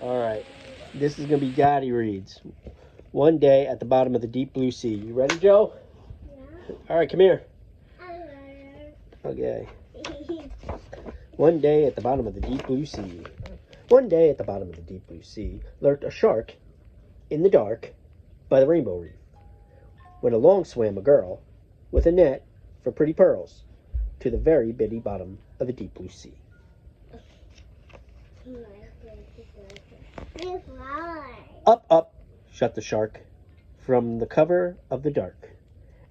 All right. This is going to be Daddy Reads. One day at the bottom of the deep blue sea. You ready, Joe? Yeah. All right, come here. Hello. Okay. One day at the bottom of the deep blue sea. One day at the bottom of the deep blue sea lurked a shark in the dark by the rainbow reef. When along swam a girl with a net for pretty pearls to the very bitty bottom of the deep blue sea. Up, up, shut the shark from the cover of the dark,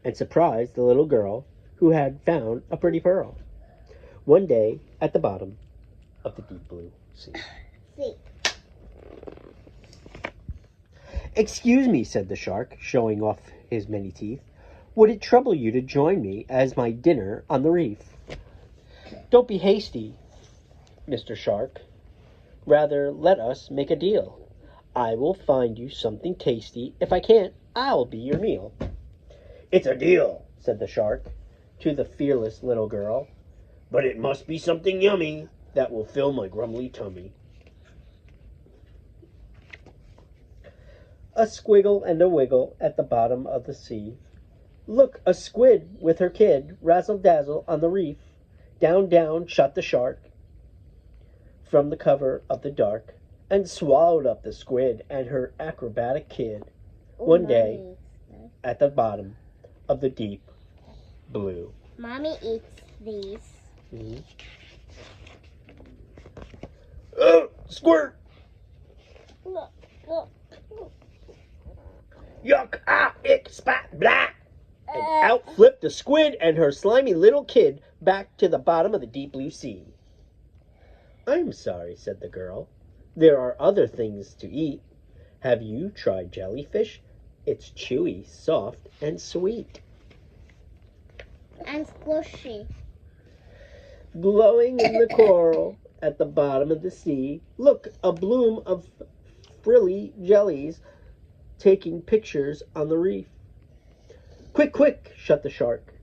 and surprised the little girl who had found a pretty pearl. One day at the bottom of the deep blue sea. Excuse me, said the shark, showing off his many teeth. Would it trouble you to join me as my dinner on the reef? Don't be hasty, Mr. Shark. Rather, let us make a deal. I will find you something tasty. If I can't, I'll be your meal. It's a deal, said the shark to the fearless little girl. But it must be something yummy that will fill my grumbly tummy. A squiggle and a wiggle at the bottom of the sea. Look, a squid with her kid, razzle-dazzle on the reef. Down, down shot the shark from the cover of the dark, and swallowed up the squid and her acrobatic kid. One day at the bottom of the deep blue. Mommy eats these. Mm-hmm. Oh, squirt! Look, look. Yuck, ah, ick, spat, blah! And out flipped the squid and her slimy little kid back to the bottom of the deep blue sea. I'm sorry, said the girl. There are other things to eat. Have you tried jellyfish? It's chewy, soft, and sweet. And squishy. Glowing in the coral at the bottom of the sea, look, a bloom of frilly jellies taking pictures on the reef. Quick, quick, shut the shark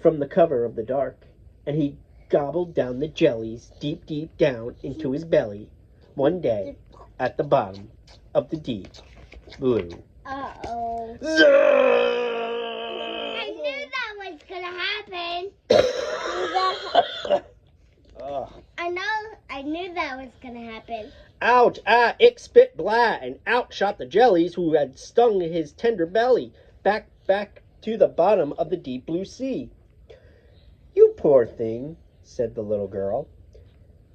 from the cover of the dark, and he gobbled down the jellies deep, deep down into his belly. One day at the bottom of the deep blue. Uh-oh. I knew that was gonna happen. I knew that was gonna happen. Ouch, ah, ick, spit, blah, and out shot the jellies who had stung his tender belly. Back to the bottom of the deep blue sea. You poor thing, said the little girl.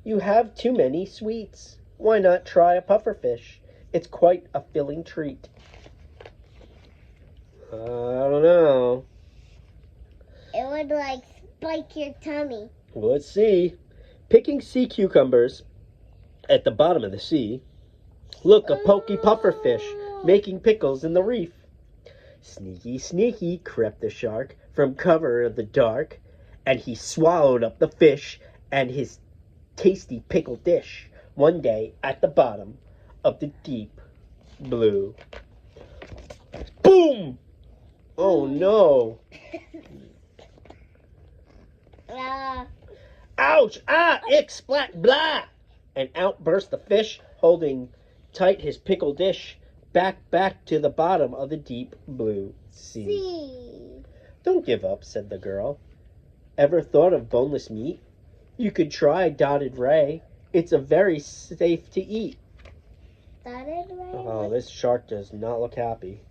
You have too many sweets. Why not try a pufferfish? It's quite a filling treat. I don't know. It would like spike your tummy. Well, let's see. Picking sea cucumbers at the bottom of the sea. Look, a pokey pufferfish making pickles in the reef. Sneaky, sneaky, crept the shark from cover of the dark, and he swallowed up the fish and his tasty pickle dish. One day at the bottom of the deep blue. Boom! Oh no! Ouch! Ah! Ick! Splat! Blah! And out burst the fish, holding tight his pickle dish. Back to the bottom of the deep blue sea. Don't give up, said the girl. Ever thought of boneless meat? You could try dotted ray. It's a very safe to eat. Dotted ray? Oh, this shark does not look happy.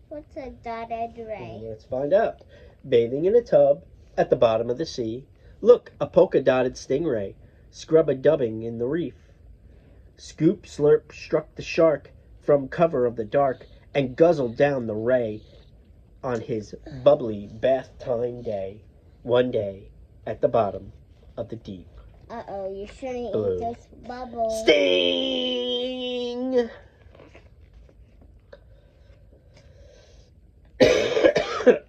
What's a dotted ray? Let's find out. Bathing in a tub at the bottom of the sea. Look, a polka-dotted stingray. Scrub-a-dubbing in the reef. Scoop, slurp, struck the shark from cover of the dark and guzzled down the ray on his bubbly bath time day. One day at the bottom of the deep Uh-oh, you shouldn't blue eat those bubbles. Sting!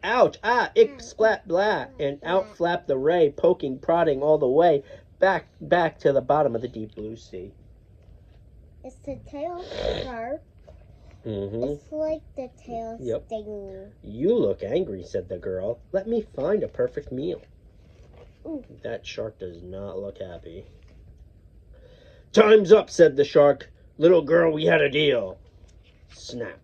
Ouch! Ah! Ick! Splat! Blah! And out flapped the ray, poking, prodding all the way back to the bottom of the deep blue sea. It's the tail sharp. Mm-hmm. It's like the tail Yep. stinging. You look angry, said the girl. Let me find a perfect meal. Ooh. That shark does not look happy. Time's up, said the shark. Little girl, we had a deal. Snap.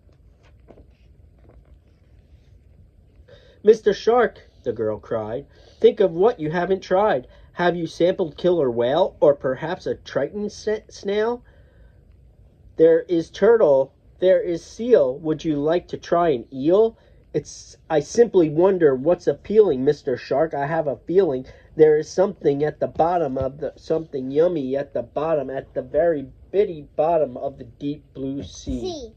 Mr. Shark, the girl cried, think of what you haven't tried. Have you sampled killer whale or perhaps a triton snail? There is turtle, there is seal. Would you like to try an eel? I simply wonder what's appealing, Mr. Shark. I have a feeling there is something at the bottom of something yummy at the bottom, at the very bitty bottom of the deep blue sea.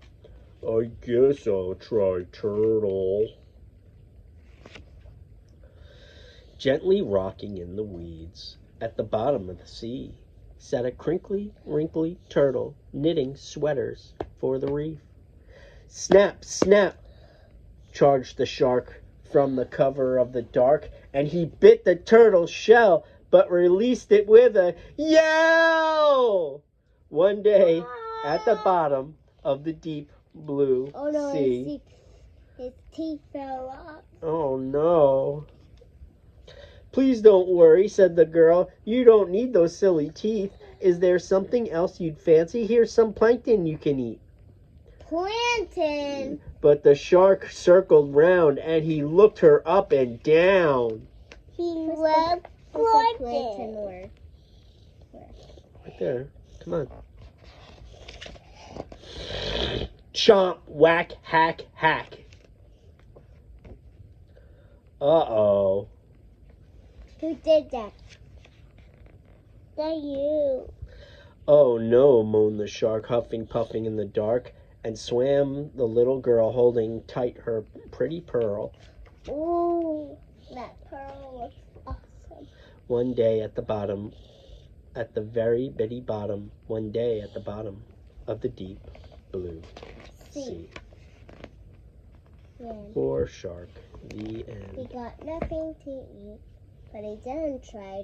I guess I'll try turtle. Gently rocking in the weeds at the bottom of the sea sat a crinkly, wrinkly turtle knitting sweaters for the reef. Snap, snap, charged the shark from the cover of the dark, and he bit the turtle's shell, but released it with a yell. One day, at the bottom of the deep blue sea. His teeth fell off. Oh no. Please don't worry, said the girl. You don't need those silly teeth. Is there something else you'd fancy? Here's some plankton you can eat. Plankton? But the shark circled round and he looked her up and down. He loved plankton. Right there. Come on. Chomp, whack, hack, hack. Uh-oh. Who did that? That you. Oh no, moaned the shark, huffing, puffing in the dark, and swam the little girl holding tight her pretty pearl. Ooh, that pearl looks awesome. One day at the bottom, at the very bitty bottom, one day at the bottom of the deep blue sea. Yeah. Poor shark. The end. He got nothing to eat, but he done tried.